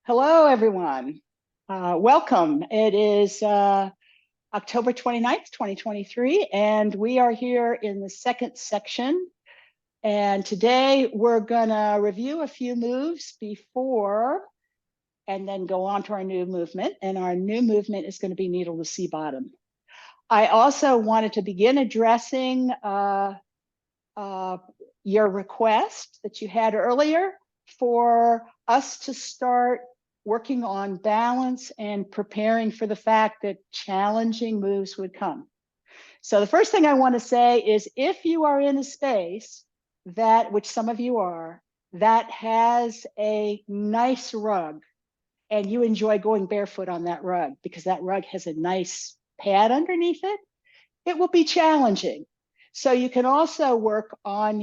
Hello, everyone. Welcome. It is October 29th, 2023, and we are here in the second section. And today we're going to review a few moves before and then go on to our new movement. And our new movement is going to be needle to sea bottom. I also wanted to begin addressing your request that you had earlier for us to start working on balance and preparing for the fact that challenging moves would come. So the first thing I want to say is if you are in a space that, which some of you are, that has a nice rug and you enjoy going barefoot on that rug because that rug has a nice pad underneath it, it will be challenging. So you can also work on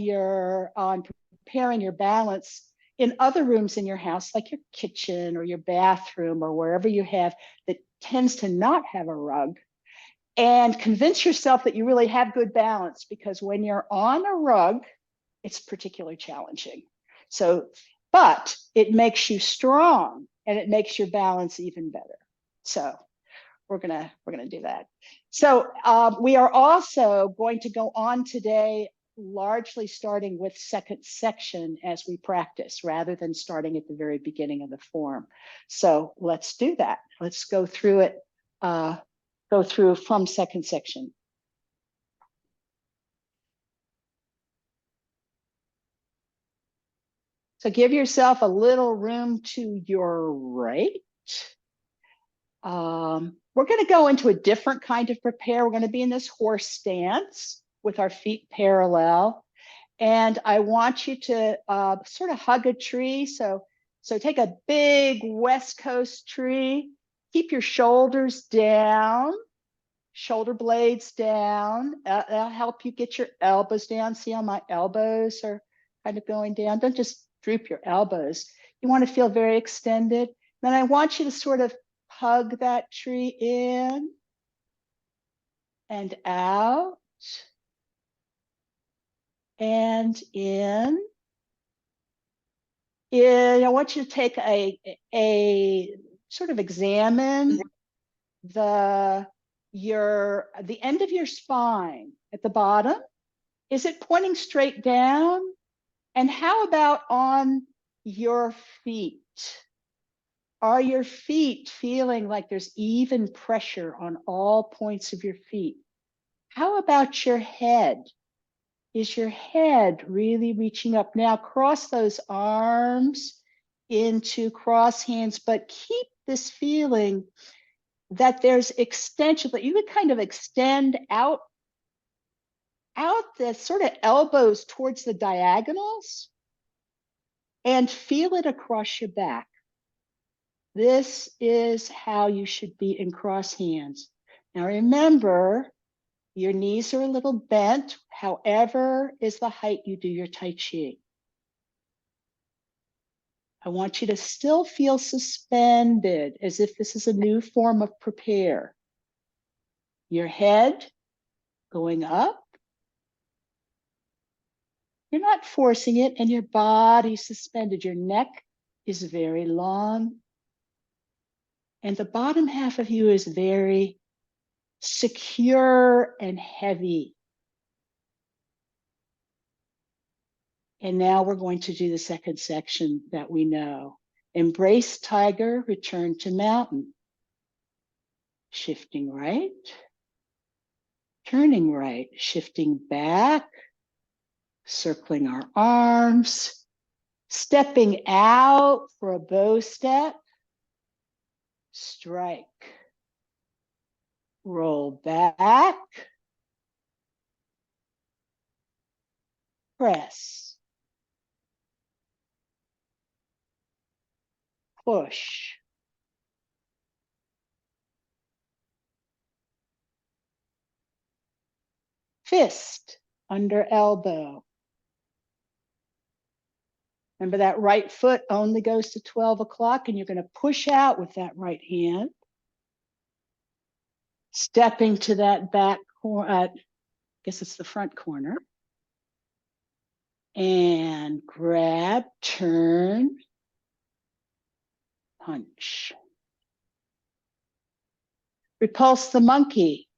preparing your balance in other rooms in your house, like your kitchen or your bathroom or wherever you have that tends to not have a rug, and convince yourself that you really have good balance, because when you're on a rug, it's particularly challenging. So, but it makes you strong and it makes your balance even better. So we're gonna do that. So we are also going to go on today, largely starting with second section as we practice, rather than starting at the very beginning of the form. So let's do that. Let's go through it. Go through from second section. So give yourself a little room to your right. We're going to go into a different kind of prepare. We're going to be in this horse stance with our feet parallel. And I want you to sort of hug a tree. So take a big West Coast tree, keep your shoulders down, shoulder blades down. That'll help you get your elbows down. See how my elbows are kind of going down? Don't just droop your elbows. You want to feel very extended. Then I want you to sort of hug that tree in and out and in. I want you to take a sort of examine the end of your spine at the bottom. Is it pointing straight down? And how about on your feet? Are your feet feeling like there's even pressure on all points of your feet? How about your head? Is your head really reaching up? Now cross those arms into cross hands, but keep this feeling that there's extension, that you could kind of extend out the sort of elbows towards the diagonals and feel it across your back. This is how you should be in cross hands. Now remember, your knees are a little bent, however is the height you do your Tai Chi. I want you to still feel suspended, as if this is a new form of prepare. Your head going up. You're not forcing it, and your body suspended. Your neck is very long. And the bottom half of you is very secure and heavy. And now we're going to do the second section that we know. Embrace tiger, return to mountain. Shifting right, turning right, shifting back, circling our arms, stepping out for a bow step, strike, roll back, press, push, fist under elbow. Remember that right foot only goes to 12 o'clock, and you're going to push out with that right hand. Stepping to that back corner, I guess it's the front corner. And grab, turn, punch. Repulse the monkey.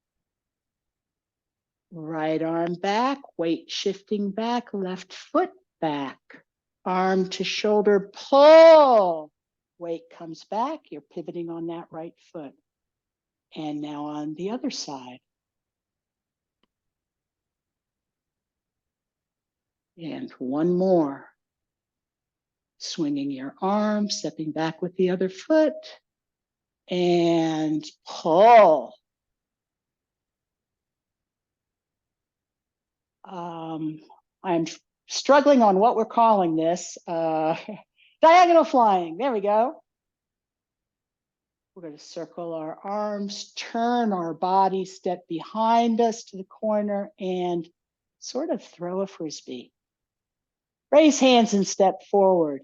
Right arm back, weight shifting back, left foot back. Arm to shoulder pull. Weight comes back, you're pivoting on that right foot. And now on the other side. And one more. Swinging your arm, stepping back with the other foot. And pull. I'm struggling on what we're calling this. Diagonal flying. There we go. We're going to circle our arms, turn our body, step behind us to the corner, and sort of throw a frisbee. Raise hands and step forward,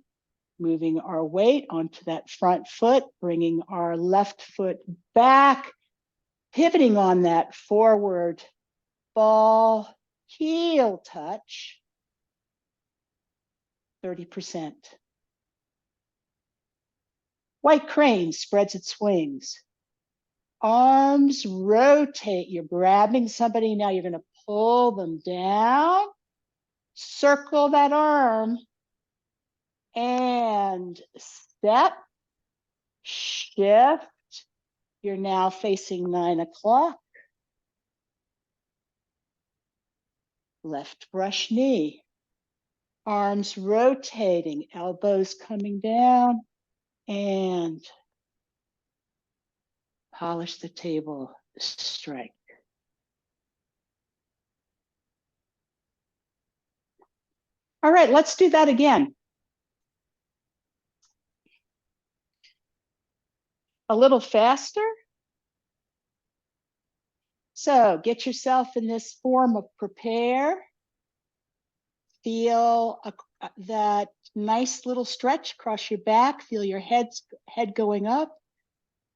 moving our weight onto that front foot, bringing our left foot back, pivoting on that forward ball heel touch, 30%. White crane spreads its wings. Arms rotate. You're grabbing somebody. Now you're going to pull them down. Circle that arm. And step. Shift. You're now facing 9 o'clock. Left brush knee. Arms rotating. Elbows coming down. And polish the table strike. All right, let's do that again. A little faster. So get yourself in this form of prepare. Feel that nice little stretch across your back. Feel your head going up.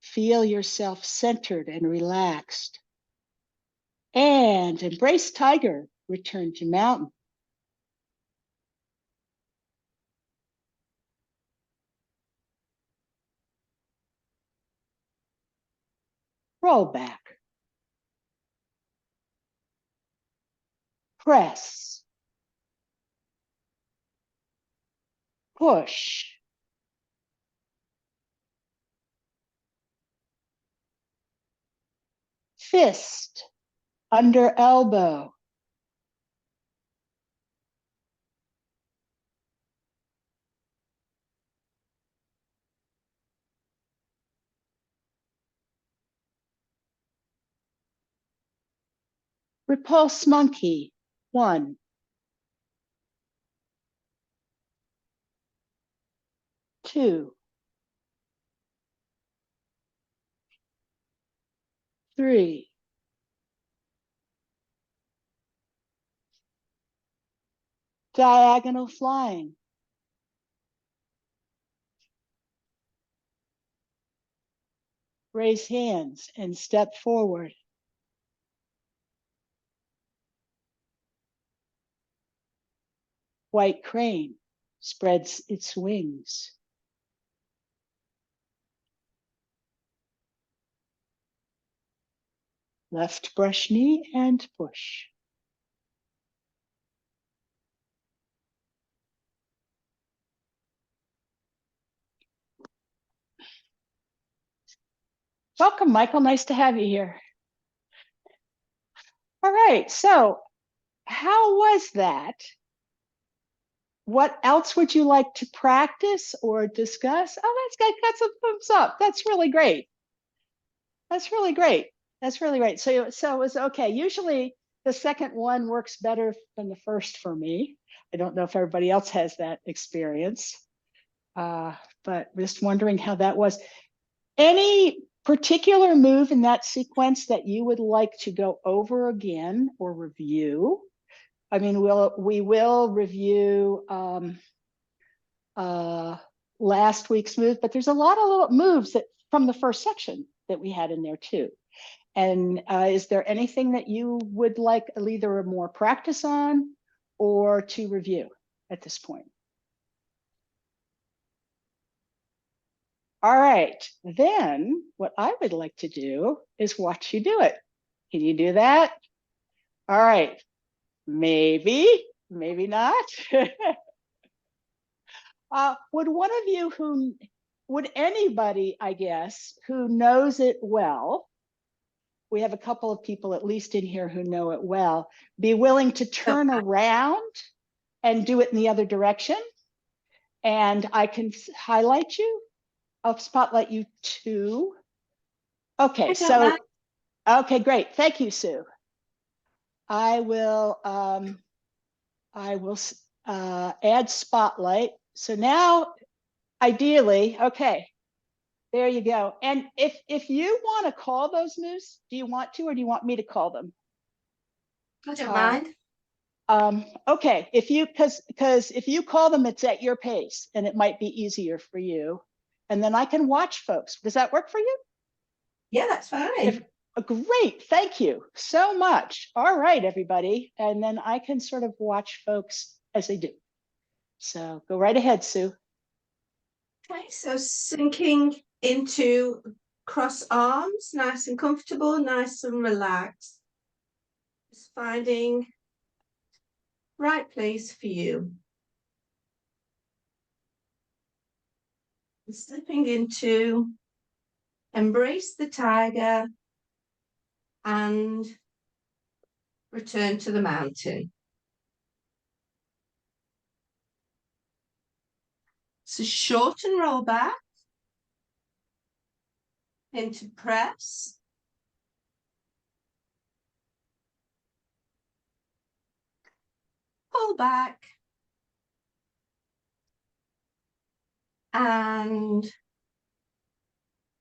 Feel yourself centered and relaxed. And embrace tiger, return to mountain. Roll back. Press. Push. Fist. Under elbow. Repulse monkey. 1. 2. 3. 4. Diagonal flying. Raise hands and step forward. White crane spreads its wings. Left brush knee and push. Welcome, Michael. Nice to have you here. All right, so how was that? What else would you like to practice or discuss? Oh, got some thumbs up. That's really great. That's really great. That's really great. So it was okay. Usually the second one works better than the first for me. I don't know if everybody else has that experience, but just wondering how that was. Any particular move in that sequence that you would like to go over again or review? I mean, we will review last week's move, but there's a lot of little moves that from the first section that we had in there too. And is there anything that you would like either more practice on or to review at this point? All right, then what I would like to do is watch you do it. Can you do that? All right, maybe, maybe not. Would anybody, I guess, who knows it well, we have a couple of people at least in here who know it well, be willing to turn around and do it in the other direction? And I can highlight you. I'll spotlight you too. Okay, so, okay, great. Thank you, Sue. I will add spotlight. So now, ideally, okay, there you go. And if you want to call those moves, do you want to, or do you want me to call them? I don't mind. Okay, because if you call them, it's at your pace, and it might be easier for you. And then I can watch folks. Does that work for you? Yeah, that's fine. Great, thank you so much. All right, everybody. And then I can sort of watch folks as they do. So go right ahead, Sue. Okay, so sinking into cross arms, nice and comfortable, nice and relaxed. Just finding right place for you. And slipping into embrace the tiger and return to the mountain. So short and roll back into press. Pull back and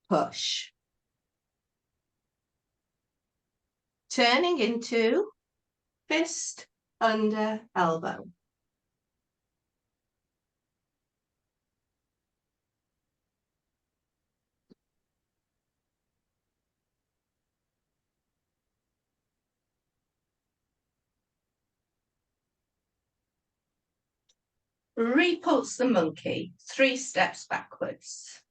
push. Turning into fist under elbow. Repulse the monkey, 3 steps backwards.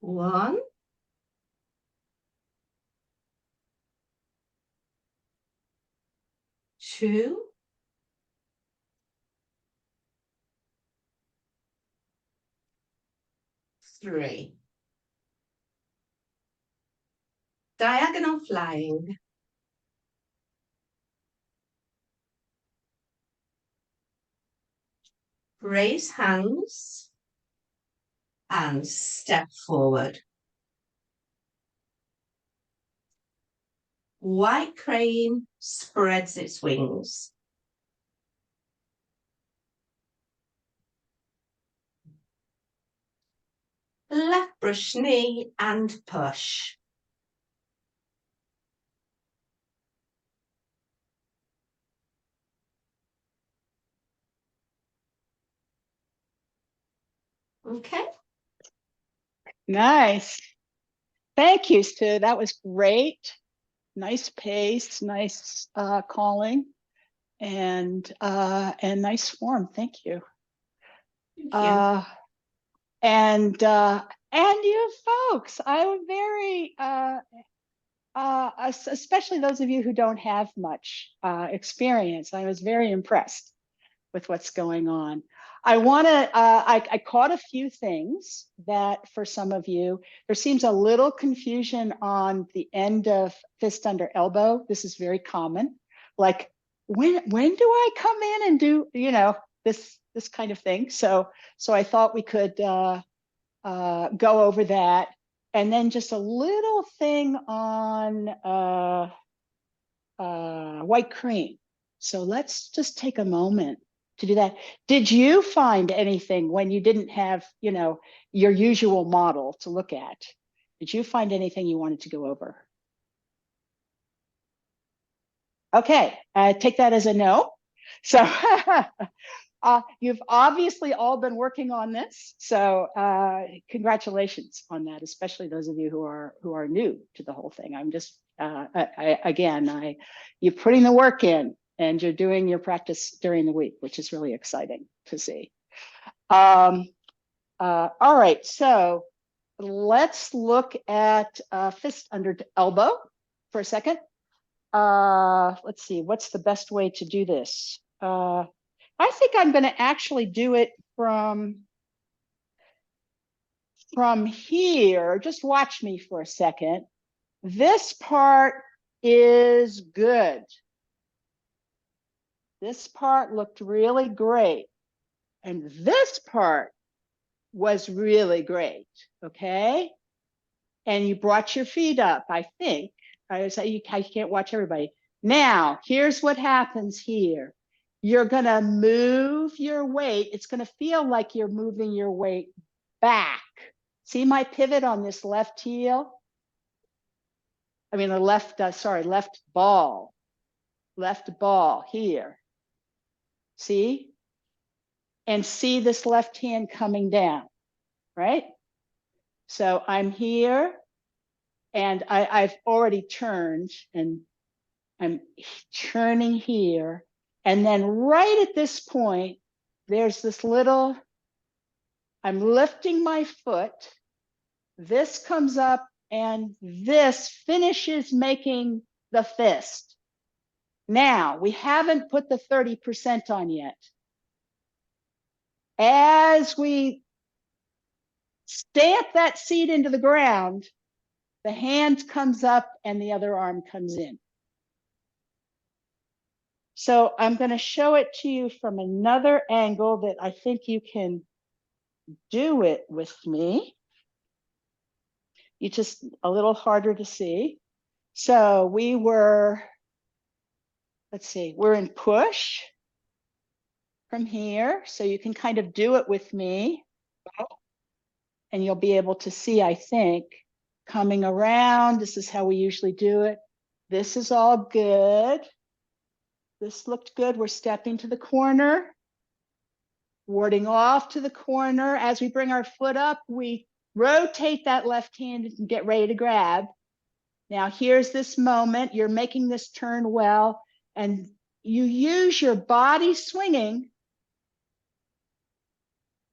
1, 2, 3. Diagonal flying. Raise hands and step forward. White crane spreads its wings. Left brush knee and push. Okay. Nice. Thank you, Stu. That was great. Nice pace, nice calling, and nice form. Thank you. Thank you. And you folks, I'm very especially those of you who don't have much experience. I was very impressed with what's going on. I want to, I caught a few things that for some of you, there seems a little confusion on the end of fist under elbow. This is very common. Like, when do I come in and do, this kind of thing? So I thought we could go over that. And then just a little thing on white cream. So let's just take a moment to do that. Did you find anything when you didn't have, your usual model to look at? Did you find anything you wanted to go over? Okay, take that as a no. So you've obviously all been working on this. So congratulations on that, especially those of you who are new to the whole thing. I'm just, you're putting the work in and you're doing your practice during the week, which is really exciting to see. All right, so let's look at fist under elbow for a second. Let's see, what's the best way to do this? I think I'm going to actually do it from here. Just watch me for a second. This part is good. This part looked really great. And this part was really great, okay? And you brought your feet up, I think. I can't watch everybody. Now, here's what happens here. You're gonna move your weight. It's gonna feel like you're moving your weight back. See my pivot on this left heel? I mean, the left, left ball here. See? And see this left hand coming down, right? So I'm here and I've already turned and I'm turning here. And then right at this point, there's this little, I'm lifting my foot. This comes up and this finishes making the fist. Now, we haven't put the 30% on yet. As we stamp that seed into the ground, the hand comes up and the other arm comes in. So I'm going to show it to you from another angle that I think you can do it with me. It's just a little harder to see. So we were, let's see, we're in push from here. So you can kind of do it with me. And you'll be able to see, I think, coming around. This is how we usually do it. This is all good. This looked good. We're stepping to the corner, warding off to the corner. As we bring our foot up, we rotate that left hand and get ready to grab. Now here's this moment. You're making this turn well, and you use your body swinging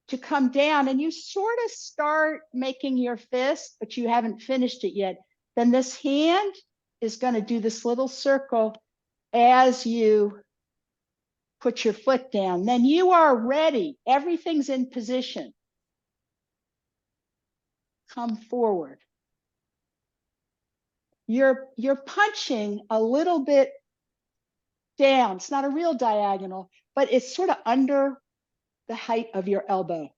to come down, and you sort of start making your fist, but you haven't finished it yet. Then this hand is going to do this little circle as you put your foot down. Then you are ready. Everything's in position. Come forward. You're punching a little bit down. It's not a real diagonal, but it's sort of under the height of your elbow.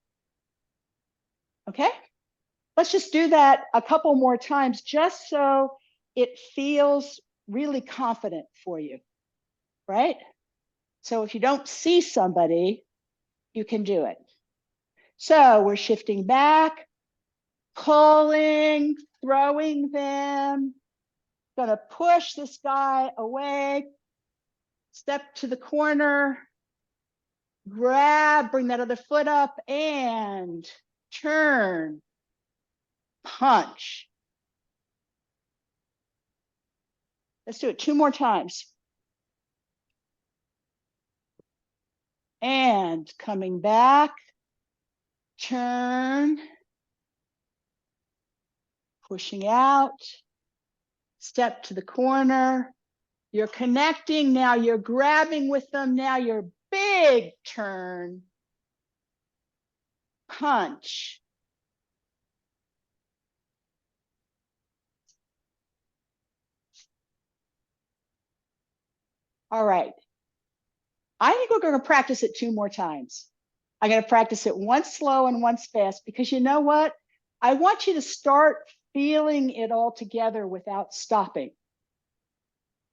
Okay? Let's just do that a couple more times just so it feels really confident for you, right? So if you don't see somebody, you can do it. So we're shifting back, pulling, throwing them. Gonna push this guy away, step to the corner, grab, bring that other foot up and turn, punch. Let's do it 2 more times. And coming back, turn, pushing out, step to the corner. You're connecting, now you're grabbing with them, now you're big turn, punch. All right. I think we're going to practice it 2 more times. I'm going to practice it once slow and once fast, because you know what? I want you to start feeling it all together without stopping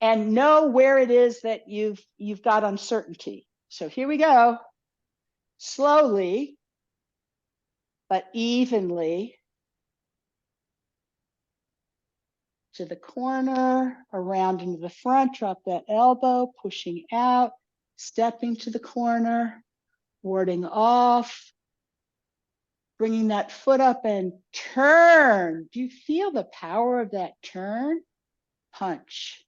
and know where it is that you've got uncertainty. So here we go. Slowly, but evenly. To the corner, around into the front, drop that elbow, pushing out, stepping to the corner, warding off, bringing that foot up and turn. Do you feel the power of that turn? Punch.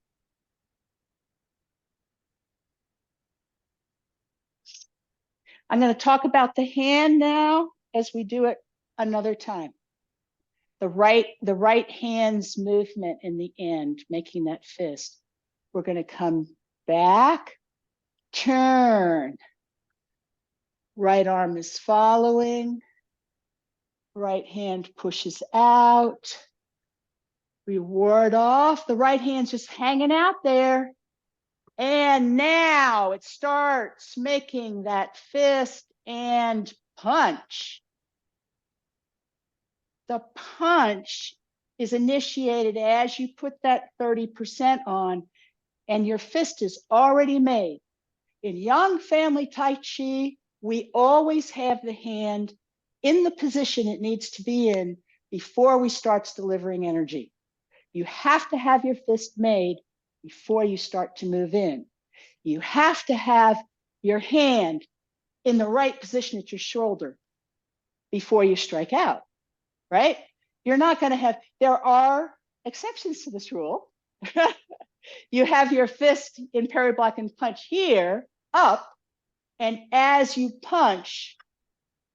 I'm going to talk about the hand now as we do it another time. The right hand's movement in the end, making that fist. We're going to come back, turn. Right arm is following. Right hand pushes out. We ward off. The right hand's just hanging out there. And now it starts making that fist and punch. The punch is initiated as you put that 30% on, and your fist is already made. In Yang Family Tai Chi, we always have the hand in the position it needs to be in before we start delivering energy. You have to have your fist made before you start to move in. You have to have your hand in the right position at your shoulder before you strike out, right? You're not going to have, there are exceptions to this rule. You have your fist in parry, block, and punch here, up, and as you punch,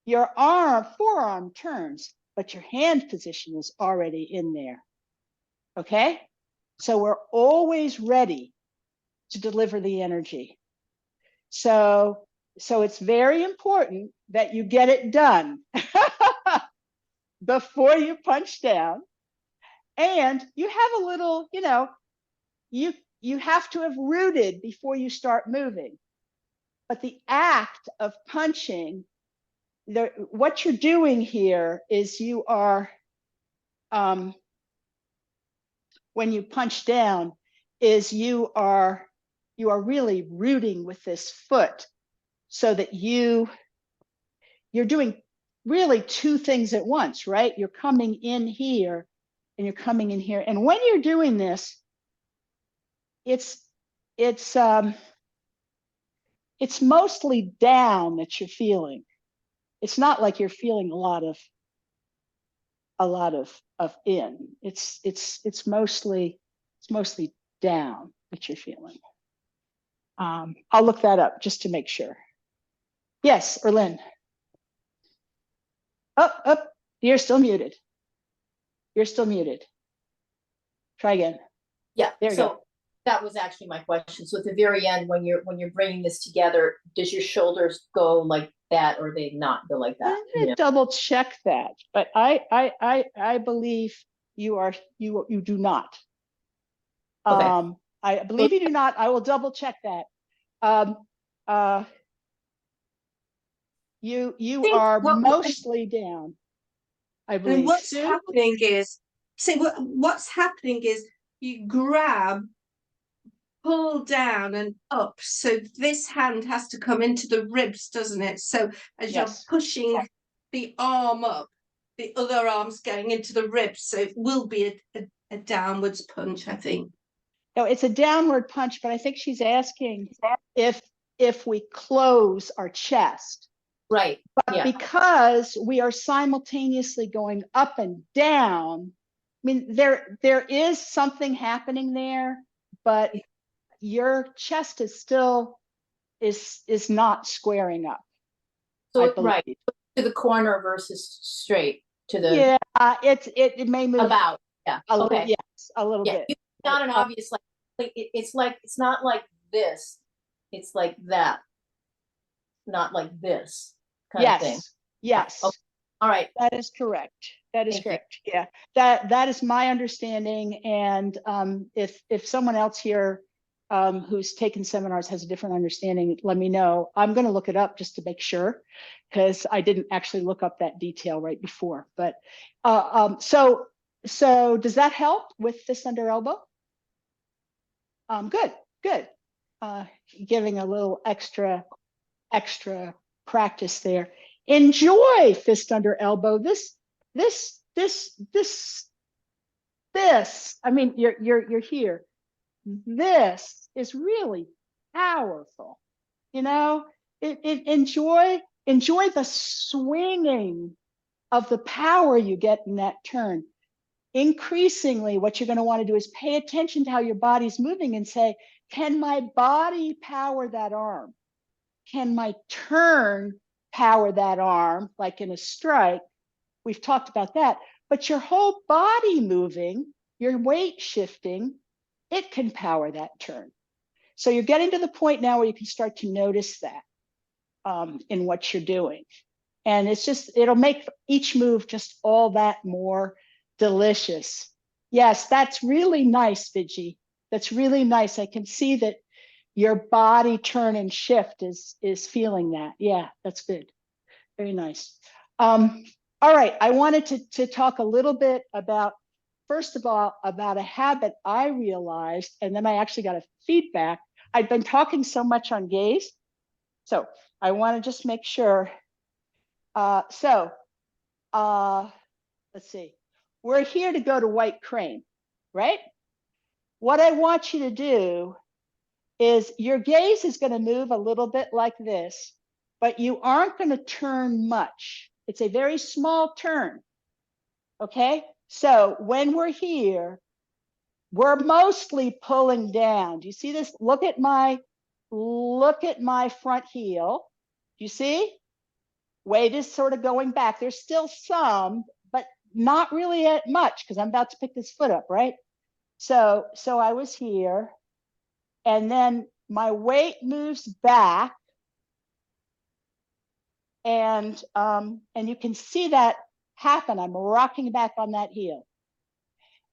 your forearm turns, but your hand position is already in there. Okay? So we're always ready to deliver the energy. So it's very important that you get it done before you punch down. And you have a little, you have to have rooted before you start moving. But the act of punching, what you're doing here is you are, when you punch down, is you are really rooting with this foot so that you're doing really two things at once, right? You're coming in here and you're coming in here. And when you're doing this, it's mostly down that you're feeling. It's not like you're feeling a lot of in. It's mostly down that you're feeling. I'll look that up just to make sure. Yes, Erlyn. Up. You're still muted. You're still muted. Try again. Yeah. There you go. That was actually my question. So at the very end, when you're bringing this together, does your shoulders go like that, or they not go like that? I'm gonna double check that, but I believe you do not. Okay. I believe you do not. I will double check that. You are mostly down, I believe. And what's happening is, what's happening is you grab, pull down and up. So this hand has to come into the ribs, doesn't it? So as you're pushing the arm up, the other arm's going into the ribs. So it will be a downwards punch, I think. No, it's a downward punch, but I think she's asking if we close our chest. Right. But because we are simultaneously going up and down, I mean, there is something happening there, but your chest is still is not squaring up. So right to the corner versus straight to the it may move about a little bit. It's not an obvious it's not like this. It's like that. Not like this kind of thing. Yes. Okay. All right. That is correct. That is correct. Yeah. That is my understanding. And if someone else here who's taken seminars has a different understanding, let me know. I'm going to look it up just to make sure, because I didn't actually look up that detail right before. But so does that help with fist under elbow? Good. Giving a little extra practice there. Enjoy fist under elbow. This. I mean, you're here. This is really powerful. Enjoy the swinging of the power you get in that turn. Increasingly, what you're going to want to do is pay attention to how your body's moving and say, can my body power that arm? Can my turn power that arm, like in a strike. We've talked about that. But your whole body moving, your weight shifting, it can power that turn. So you're getting to the point now where you can start to notice that in what you're doing. And it's just, it'll make each move just all that more delicious. Yes, that's really nice, Viji. That's really nice. I can see that your body turn and shift is feeling that. Yeah, that's good. Very nice. All right, I wanted to talk a little bit about, first of all, about a habit I realized, and then I actually got a feedback. I've been talking so much on gaze, so I want to just make sure. Let's see. We're here to go to White Crane, right? What I want you to do is your gaze is going to move a little bit like this, but you aren't going to turn much. It's a very small turn. Okay, so when we're here, we're mostly pulling down. Do you see this? Look at my front heel. Do you see? Weight is sort of going back. There's still some, but not really much because I'm about to pick this foot up, right? So I was here, and then my weight moves back, and you can see that happen. I'm rocking back on that heel.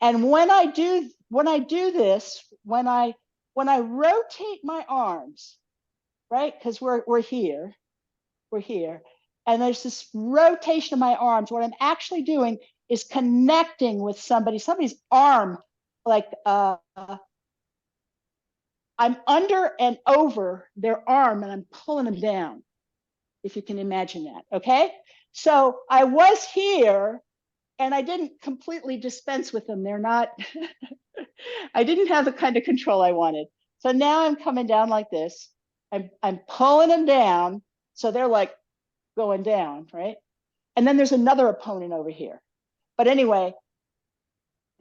And when I do this, when I rotate my arms, right? Because we're here, and there's this rotation of my arms. What I'm actually doing is connecting with somebody's arm, like I'm under and over their arm, and I'm pulling them down, if you can imagine that, okay? So I was here, and I didn't completely dispense with them. They're not, I didn't have the kind of control I wanted. So now I'm coming down like this. I'm pulling them down, so they're like going down, right? And then there's another opponent over here. But anyway,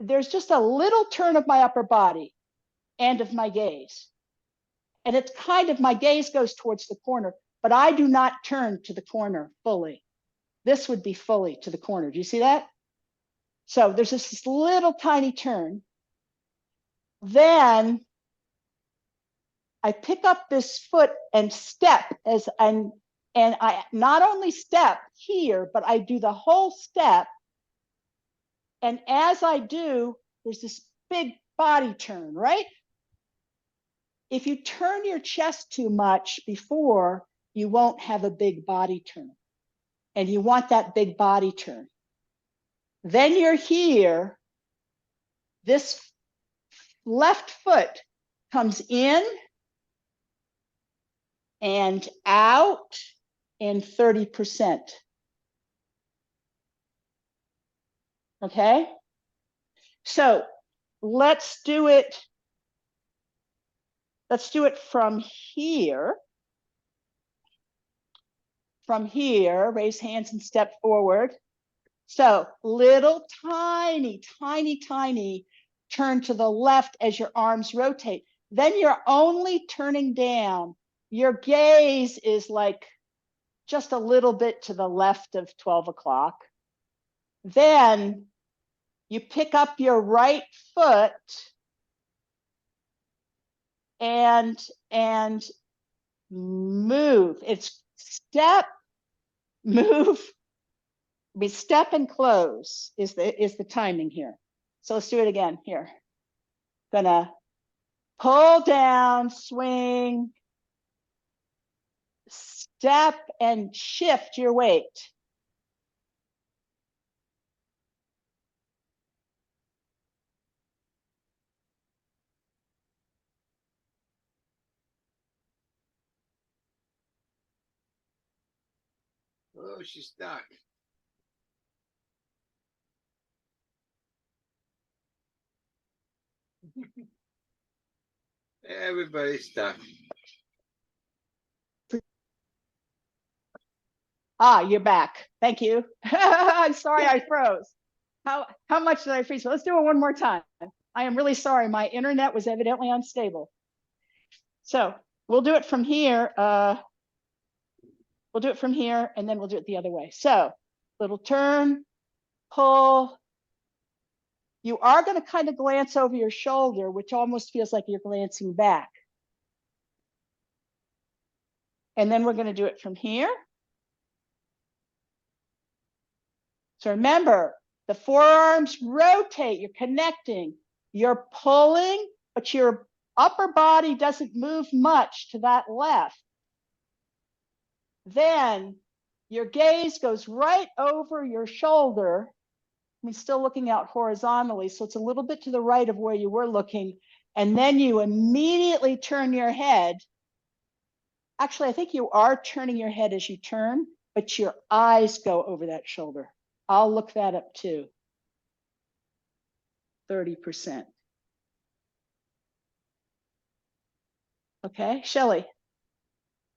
there's just a little turn of my upper body and of my gaze. And it's kind of, my gaze goes towards the corner, but I do not turn to the corner fully. This would be fully to the corner. Do you see that? So there's just this little tiny turn. Then I pick up this foot and step and I not only step here, but I do the whole step. And as I do, there's this big body turn, right? If you turn your chest too much before, you won't have a big body turn. And you want that big body turn. Then you're here, this left foot comes in and out in 30%. Okay? So let's do it from here. From here, raise hands and step forward. So little tiny, tiny, tiny turn to the left as your arms rotate. Then you're only turning down. Your gaze is like just a little bit to the left of 12 o'clock. Then you pick up your right foot and move. It's step, move, step and close is the timing here. So let's do it again here. Gonna pull down, swing, step and shift your weight. Oh, she's stuck. Everybody's stuck. Ah, you're back. Thank you. I'm sorry I froze. How much did I freeze? Let's do it one more time. I am really sorry. My internet was evidently unstable. So we'll do it from here. We'll do it from here and then we'll do it the other way. So little turn, pull. You are going to kind of glance over your shoulder, which almost feels like you're glancing back. And then we're going to do it from here. So remember, the forearms rotate, you're connecting, you're pulling, but your upper body doesn't move much to that left. Then your gaze goes right over your shoulder. I mean, still looking out horizontally, so it's a little bit to the right of where you were looking. And then you immediately turn your head. Actually, I think you are turning your head as you turn, but your eyes go over that shoulder. I'll look that up too. 30%. Okay, Shelley.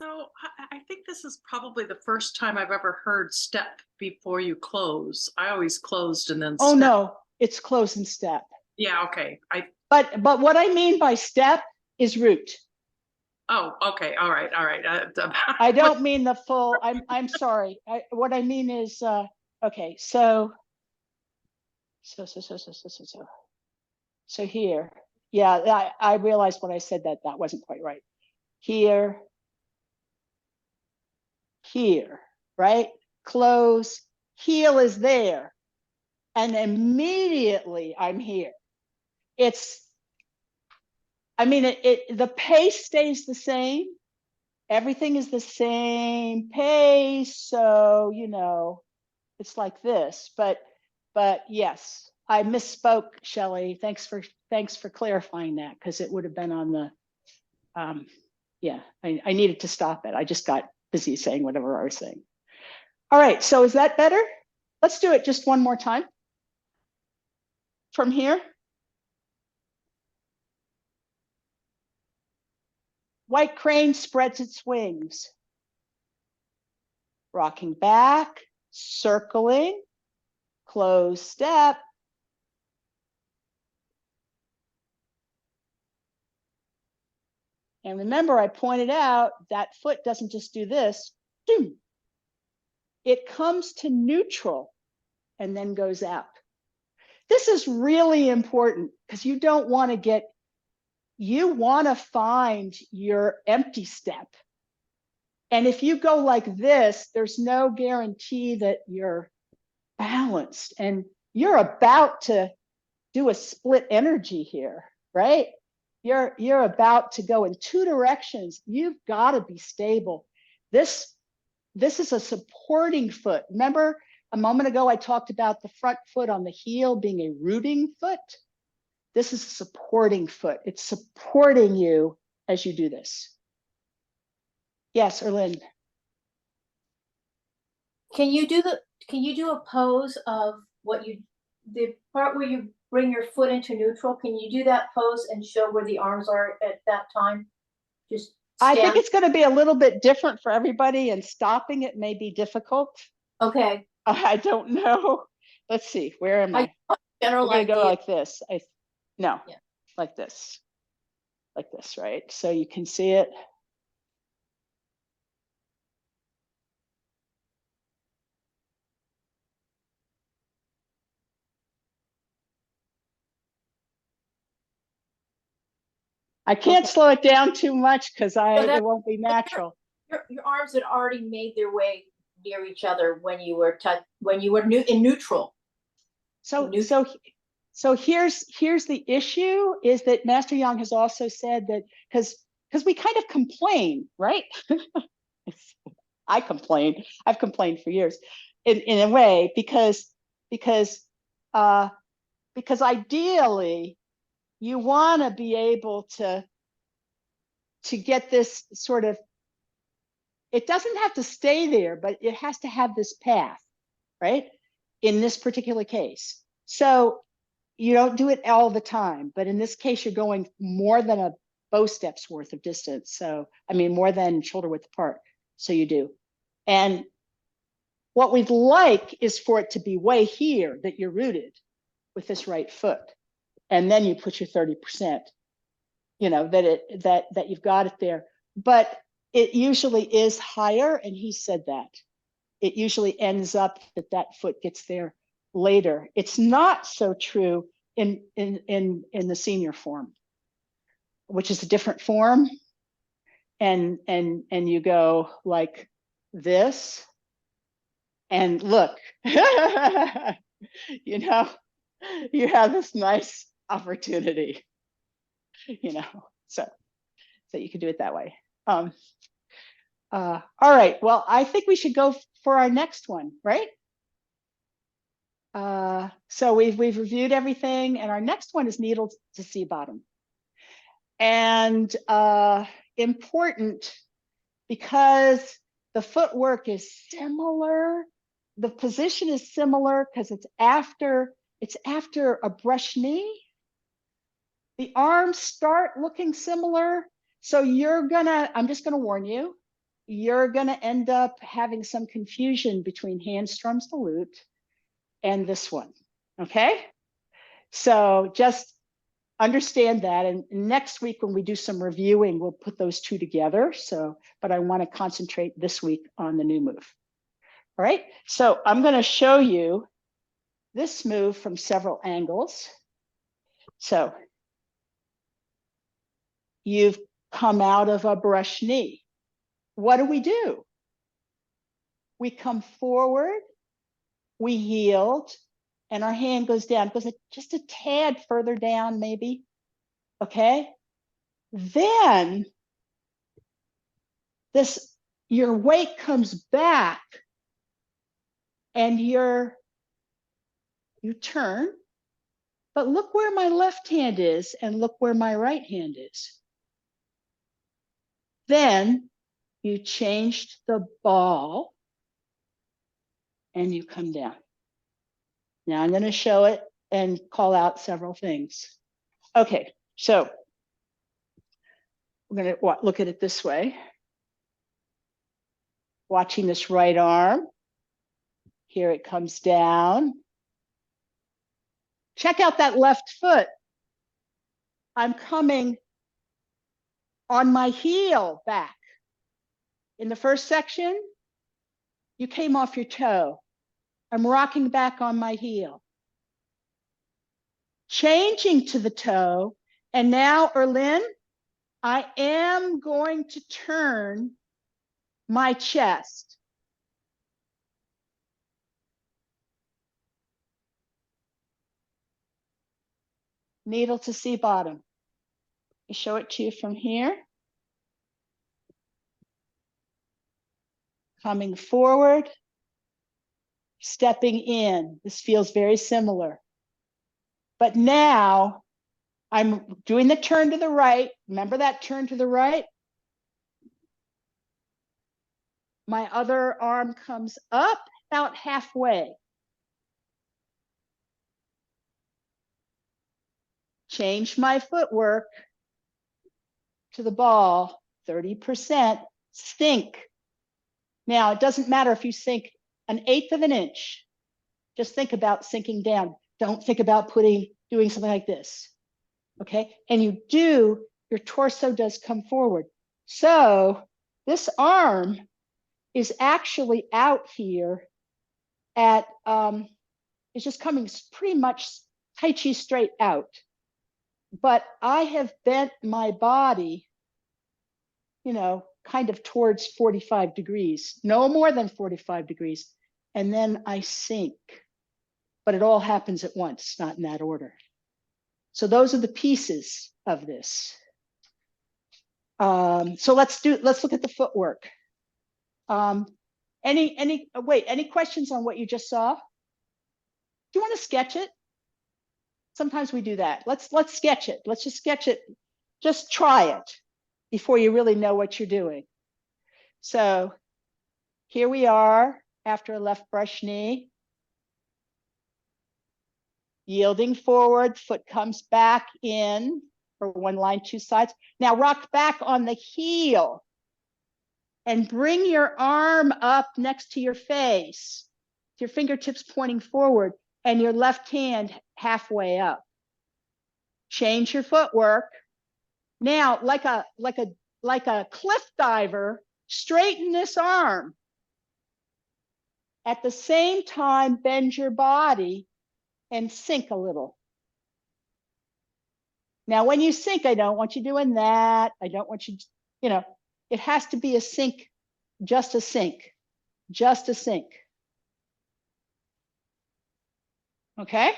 So I think this is probably the first time I've ever heard step before you close. I always closed and then Oh step. no, it's close and step. Yeah, okay. But what I mean by step is root. Oh, okay. All right. All right. I don't mean the full, I'm sorry. What I mean is, okay, so here, yeah, I realized when I said that wasn't quite right. Here, right? Close, heel is there. And immediately I'm here. The pace stays the same. Everything is the same pace. So, it's like this, but yes, I misspoke, Shelley. Thanks for clarifying that, because it would have been on the, yeah, I needed to stop it. I just got busy saying whatever I was saying. All right, so is that better? Let's do it just one more time. From here. White crane spreads its wings. Rocking back, circling, close step. And remember, I pointed out that foot doesn't just do this. It comes to neutral and then goes out. This is really important because you don't want to get, you want to find your empty step. And if you go like this, there's no guarantee that you're balanced, and you're about to do a split energy here, right? You're about to go in two directions. You've got to be stable. This is a supporting foot. Remember a moment ago, I talked about the front foot on the heel being a rooting foot. This is a supporting foot. It's supporting you as you do this. Yes, Erlyn. Can you do a pose of the part where you bring your foot into neutral? Can you do that pose and show where the arms are at that time? Just stand. I think it's going to be a little bit different for everybody, and stopping it may be difficult. Okay. I don't know. Let's see. Where am I? General We're going to go idea. like this. No, Yeah. like this, right? So you can see it. I can't slow it down too much because it won't be natural. Your arms had already made their way near each other when you were in neutral. So here's the issue, is that Master Yang has also said that because we kind of complain, right? I've complained for years in a way, because ideally you want to be able to get this sort of, it doesn't have to stay there, but it has to have this path, right? In this particular case. So you don't do it all the time, but in this case, you're going more than a bow step's worth of distance. So, I mean, more than shoulder width apart. So you do. And what we'd like is for it to be way here, that you're rooted with this right foot. And then you put your 30%, that you've got it there. But it usually is higher, and he said that. It usually ends up that that foot gets there later. It's not so true in the senior form, which is a different form. And you go like this, and look, you know, you have this nice opportunity, you know, so you can do it that way. All right, well, I think we should go for our next one, right? So we've reviewed everything, and our next one is needle to sea bottom. And important because the footwork is similar, the position is similar because it's after a brush knee. The arms start looking similar. So I'm just gonna warn you, you're gonna end up having some confusion between hand strums the lute and this one, okay? So just understand that, and next week when we do some reviewing, we'll put those two together. So, but I want to concentrate this week on the new move. All right, so I'm going to show you this move from several angles. So you've come out of a brush knee. What do? We come forward, we yield, and our hand goes down, goes just a tad further down maybe, okay? Then your weight comes back and you turn, but look where my left hand is and look where my right hand is. Then you changed the ball and you come down. Now I'm going to show it and call out several things. Okay, so we're going to look at it this way. Watching this right arm. Here it comes down. Check out that left foot. I'm coming on my heel back. In the first section, you came off your toe. I'm rocking back on my heel. Changing to the toe, and now, Erlyn, I am going to turn my chest. Needle to sea bottom. I show it to you from here. Coming forward, stepping in. This feels very similar. But now I'm doing the turn to the right. Remember that turn to the right? My other arm comes up about halfway. Change my footwork to the ball, 30%, sink. Now, it doesn't matter if you sink 1/8 of an inch. Just think about sinking down. Don't think about doing something like this, okay? And your torso does come forward. So this arm is actually out here at, it's just coming pretty much Tai Chi straight out. But I have bent my body, kind of towards 45 degrees, no more than 45 degrees. And then I sink, but it all happens at once, not in that order. So those are the pieces of this. So let's look at the footwork. Any questions on what you just saw? Do you want to sketch it? Sometimes we do that. Let's sketch it. Let's just sketch it. Just try it before you really know what you're doing. So here we are after a left brush knee. Yielding forward, foot comes back in for one line, two sides. Now rock back on the heel and bring your arm up next to your face. Your fingertips pointing forward and your left hand halfway up. Change your footwork. Now, like a like a cliff diver, straighten this arm. At the same time, bend your body and sink a little. Now, when you sink, I don't want you doing that. I don't want you, you know, it has to be a sink, just a sink, just a sink. Okay.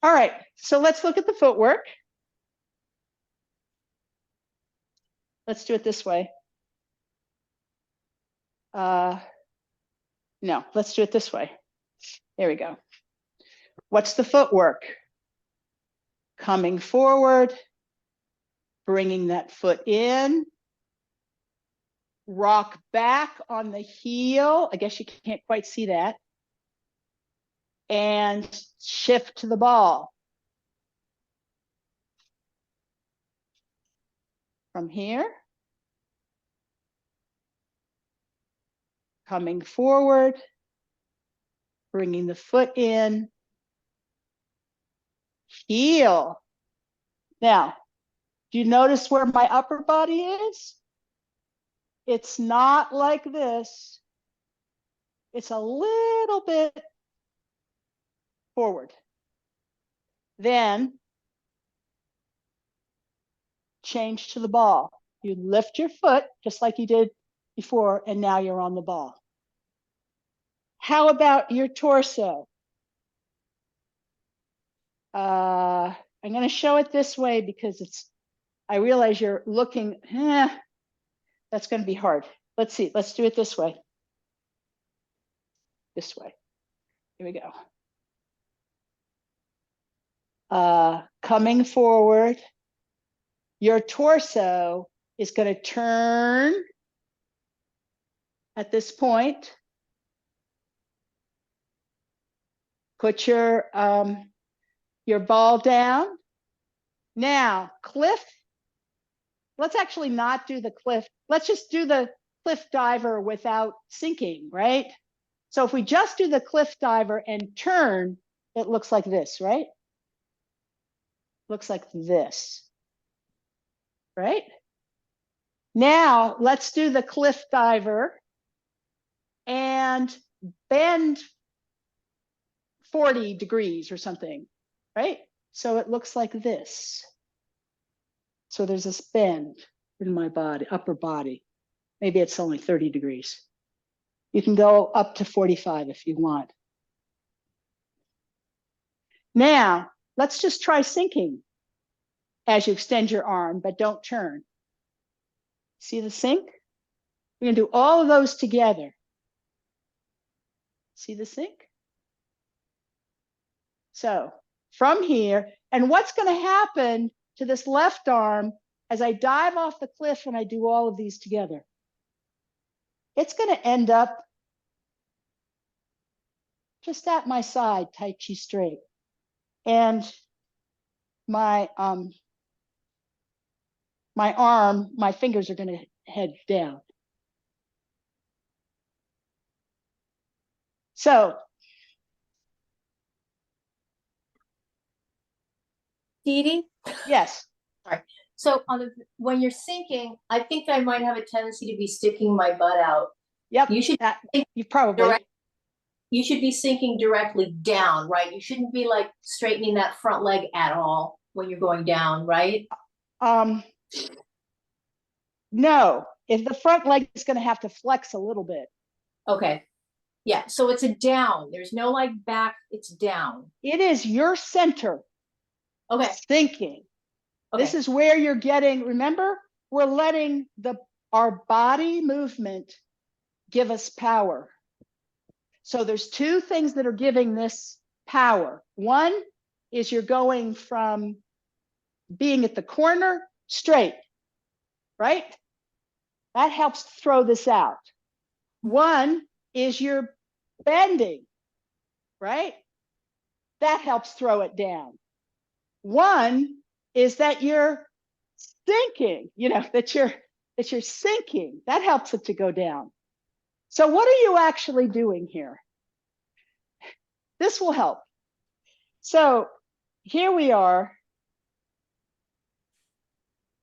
All right, so let's look at the footwork. Let's do it this way. No, let's do it this way. There we go. What's the footwork? Coming forward, bringing that foot in, rock back on the heel. I guess you can't quite see that. And shift to the ball. From here, coming forward, bringing the foot in, heel. Now, do you notice where my upper body is? It's not like this. It's a little bit forward. Then change to the ball. You lift your foot just like you did before, and now you're on the ball. How about your torso? I'm going to show it this way because I realize you're looking, that's going to be hard. Let's see, let's do it this way. This way. Here we go. Coming forward, your torso is going to turn at this point. Put your ball down. Now, cliff. Let's actually not do the cliff. Let's just do the cliff diver without sinking, right? So if we just do the cliff diver and turn, it looks like this, right? Looks like this, right? Now, let's do the cliff diver and bend 40 degrees or something, right? So it looks like this. So there's this bend in my body, upper body. Maybe it's only 30 degrees. You can go up to 45 if you want. Now, let's just try sinking as you extend your arm, but don't turn. See the sink? We're going to do all of those together. See the sink? So from here, and what's going to happen to this left arm as I dive off the cliff and I do all of these together? It's going to end up just at my side, Tai Chi straight. And my arm, my fingers are going to head down. So Dee Dee? yes, So when you're sinking, I think I might have a tendency to be sticking my butt out. yep, You should you probably. direct, you should be sinking directly down, right? You shouldn't be like straightening that front leg at all when you're going down, right? No, if the front leg is going to have to flex a little bit. Okay. Yeah, so it's a down. There's no like back, it's down. It is your center Okay. thinking. Okay. This is where you're getting, remember, we're letting our body movement give us power. So there's two things that are giving this power. One is you're going from being at the corner straight, right? That helps throw this out. One is you're bending, right? That helps throw it down. One is that you're sinking, that you're sinking. That helps it to go down. So what are you actually doing here? This will help. So here we are.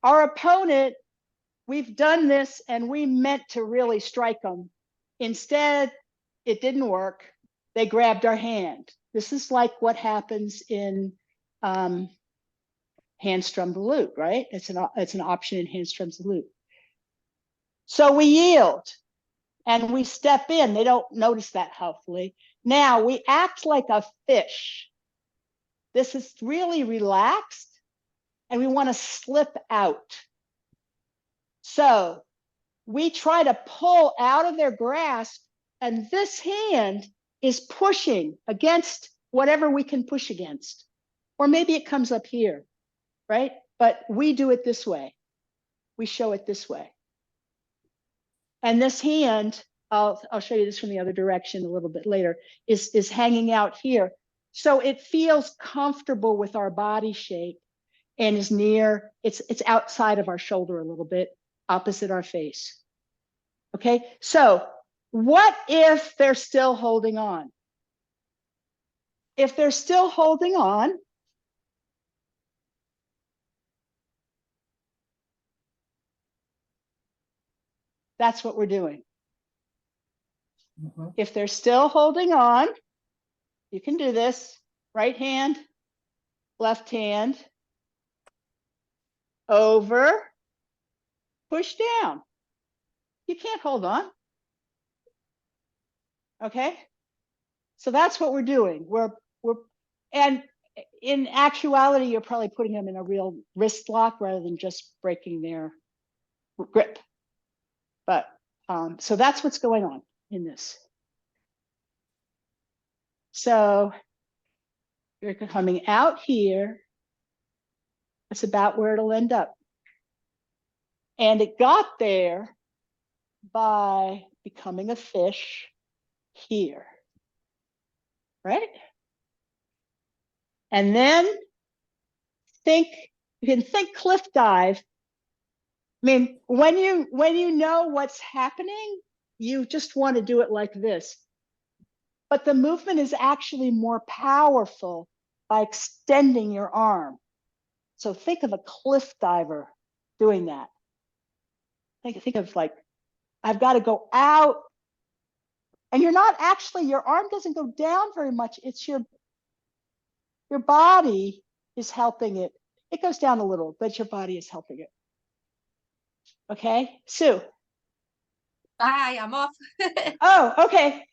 our opponent, we've done this and we meant to really strike them. Instead, it didn't work. They grabbed our hand. This is like what happens in hand-strummed the lute, right? It's an option in hand-strummed the lute. So we yield and we step in. They don't notice that, hopefully. Now we act like a fish. This is really relaxed and we want to slip out. So we try to pull out of their grasp, and this hand is pushing against whatever we can push against. Or maybe it comes up here, right? But we do it this way. We show it this way. And this hand, I'll show you this from the other direction a little bit later, is hanging out here. So it feels comfortable with our body shape and is near, it's outside of our shoulder a little bit, opposite our face. Okay, so what if they're still holding on? If they're still holding on, that's what we're doing. If they're still holding on, you can do this. Right hand, left hand, over, push down. You can't hold on. Okay, so that's what we're doing. And in actuality, you're probably putting them in a real wrist lock rather than just breaking their grip. But so that's what's going on in this. So you're coming out here. That's about where it'll end up. And it got there by becoming a fish here, right? And then you can think cliff dive. I mean, when you know what's happening, you just want to do it like this. But the movement is actually more powerful by extending your arm. So think of a cliff diver doing that. Think of like, I've got to go out. And you're not actually, your arm doesn't go down very much. It's your body is helping it. It goes down a little, but your body is helping it. Okay, Sue. Bye, I'm off. Oh, okay.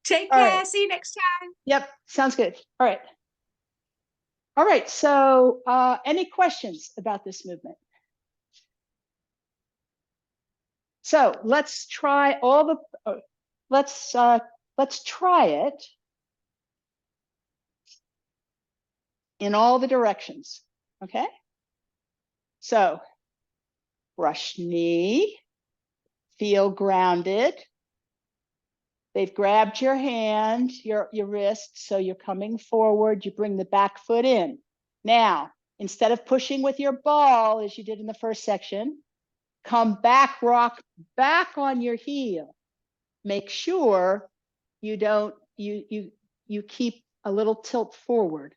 Take All care. right. See you next time. Yep, sounds good. All right. All right, so any questions about this movement? So let's try all the, let's try it in all the directions, okay? So brush knee, feel grounded. They've grabbed your hand, your wrist, so you're coming forward, you bring the back foot in. Now, instead of pushing with your ball, as you did in the first section, come back, rock back on your heel. Make sure you don't, you keep a little tilt forward,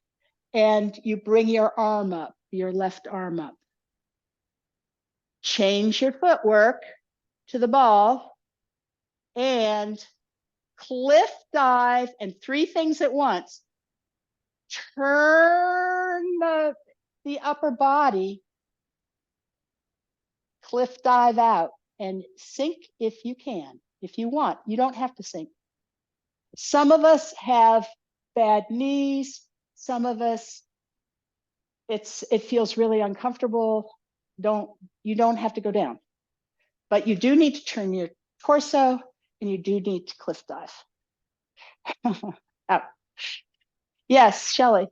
and you bring your arm up, your left arm up. Change your footwork to the ball and cliff dive, and 3 things at once. Turn the upper body, cliff dive out, and sink if you can. If you want, you don't have to sink. Some of us have bad knees. Some of us, it feels really uncomfortable. You don't have to go down, but you do need to turn your torso, and you do need to cliff dive. Out. Yes, Shelley.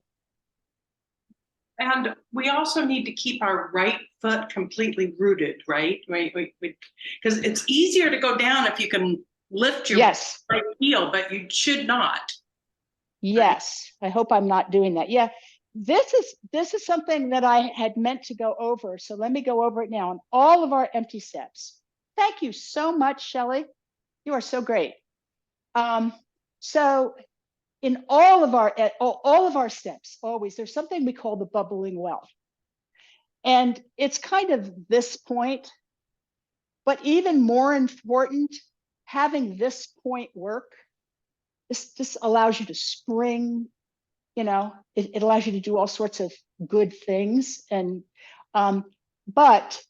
And we also need to keep our right foot completely rooted, right? Because it's easier to go down if you can lift your Yes. right heel, but you should not. Yes, I hope I'm not doing that. Yeah, this is something that I had meant to go over. So let me go over it now on all of our empty steps. Thank you so much, Shelley. You are so great. So in all of our steps, always, there's something we call the bubbling well. And it's kind of this point, but even more important, having this point work, this allows you to spring, you know, it allows you to do all sorts of good things. And, but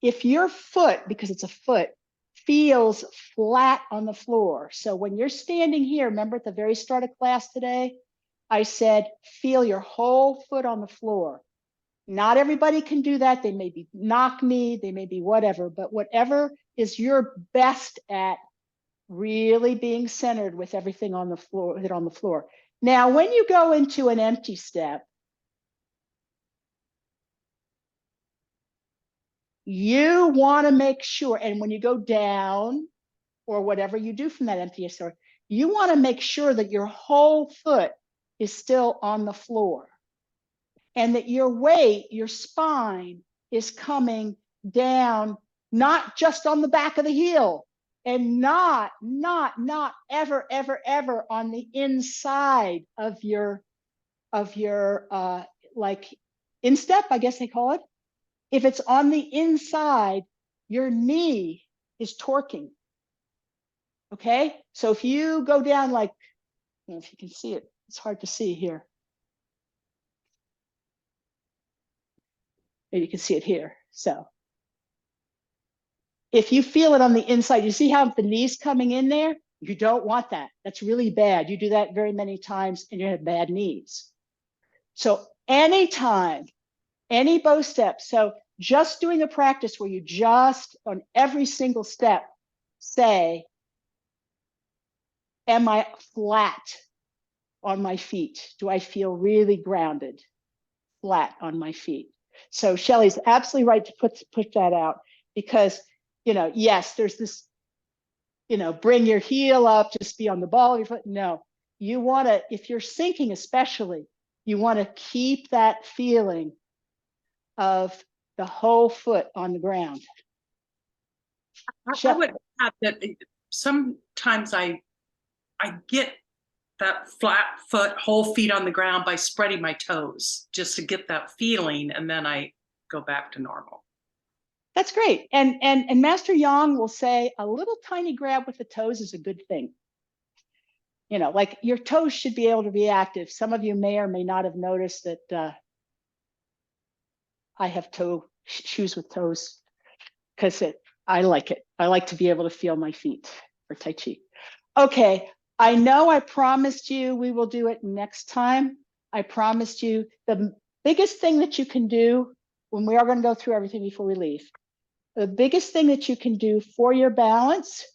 if your foot, because it's a foot, feels flat on the floor. So when you're standing here, remember at the very start of class today, I said, feel your whole foot on the floor. Not everybody can do that. They may be knock knee, they may be whatever, but whatever is your best at really being centered with everything on the floor, with it on the floor. Now, when you go into an empty step, you want to make sure, and when you go down or whatever you do from that empty step, you want to make sure that your whole foot is still on the floor and that your weight, your spine is coming down, not just on the back of the heel and not ever, ever, ever on the inside of your like instep, I guess they call it. If it's on the inside, your knee is torquing. Okay, so if you go down like, I don't know if you can see it, it's hard to see here. And you can see it here. So if you feel it on the inside, you see how the knee's coming in there? You don't want that. That's really bad. You do that very many times and you have bad knees. So anytime, any bow step, so just doing a practice where you just on every single step say, am I flat on my feet? Do I feel really grounded, flat on my feet? So Shelley's absolutely right to put that out because, you know, yes, there's this, you know, bring your heel up, just be on the ball of your foot. No, you want to, if you're sinking especially, you want to keep that feeling of the whole foot on the ground. I would add that sometimes I get that flat foot, whole feet on the ground by spreading my toes just to get that feeling, and then I go back to normal. That's great. And Master Yang will say a little tiny grab with the toes is a good thing. You know, like your toes should be able to be active. Some of you may or may not have noticed that I have shoes with toes because I like it. I like to be able to feel my feet for Tai Chi. Okay, I know I promised you we will do it next time. I promised you the biggest thing that you can do when we are going to go through everything before we leave. The biggest thing that you can do for your balance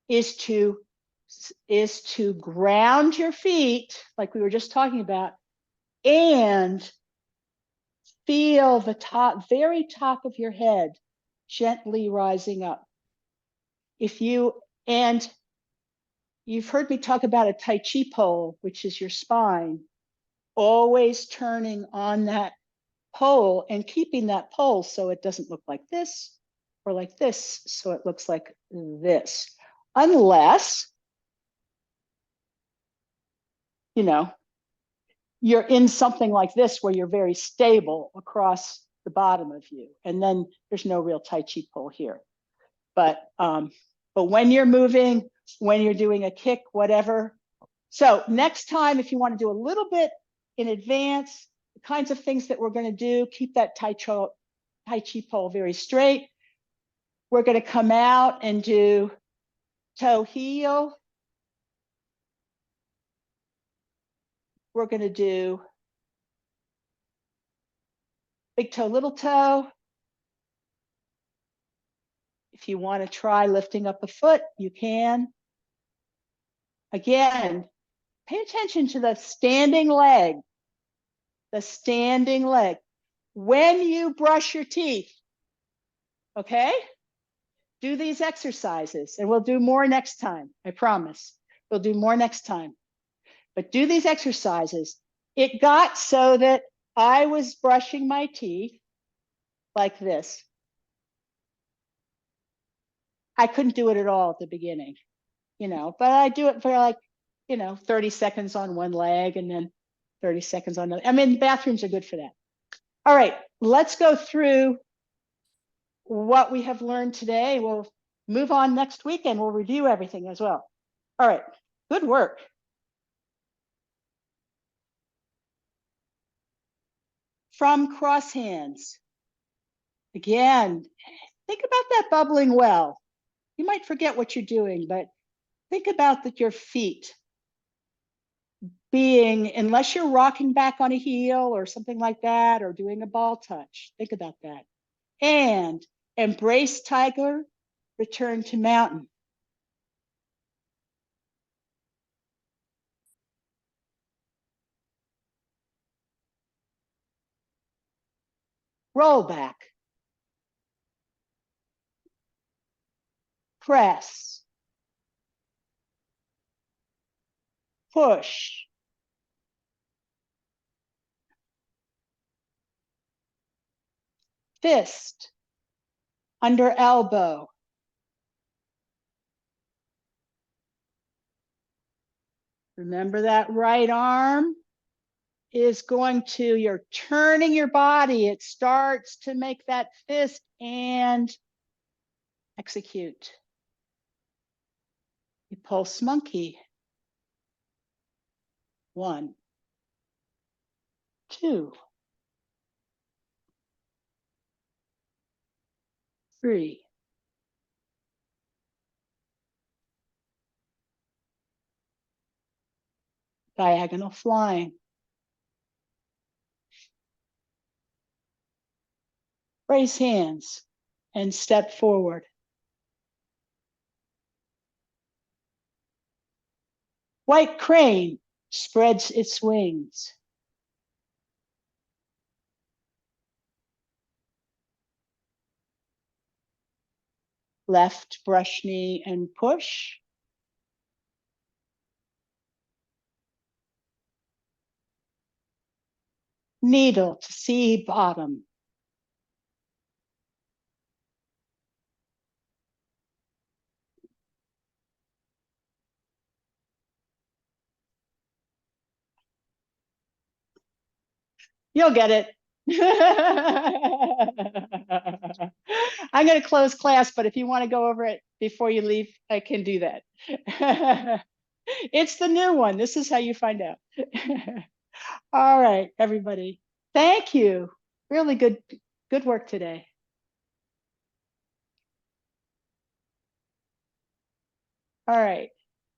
is to ground your feet, like we were just talking about, and feel the top, very top of your head gently rising up. And you've heard me talk about a Tai Chi pole, which is your spine, always turning on that pole and keeping that pole so it doesn't look like this or like this, so it looks like this. Unless, you know, you're in something like this where you're very stable across the bottom of you, and then there's no real Tai Chi pole here. But when you're moving, when you're doing a kick, whatever. So next time, if you want to do a little bit in advance, the kinds of things that we're going to do, keep that Tai Chi pole very straight. We're going to come out and do toe heel. We're going to do big toe, little toe. If you want to try lifting up a foot, you can. Again, pay attention to the standing leg. The standing leg. When you brush your teeth, okay? Do these exercises, and we'll do more next time, I promise. We'll do more next time. But do these exercises. It got so that I was brushing my teeth like this. I couldn't do it at all at the beginning, you know, but I do it for like, you know, 30 seconds on one leg and then 30 seconds on the other. I mean, bathrooms are good for that. All right, let's go through what we have learned today. We'll move on next week and we'll review everything as well. All right, good work. From cross hands. Again, think about that bubbling well. You might forget what you're doing, but think about that your feet being, unless you're rocking back on a heel or something like that, or doing a ball touch, think about that. And embrace tiger, return to mountain. Roll back. Press. Push. Fist. Under elbow. Remember that right arm is going to, you're turning your body. It starts to make that fist and execute. You pulse monkey. 1, 2, 3. Diagonal flying. Raise hands and step forward. White crane spreads its wings. Left brush knee and push. Needle to see bottom. You'll get it. I'm going to close class, but if you want to go over it before you leave, I can do that. It's the new one. This is how you find out. All right, everybody. Thank you. Really good work today. All right.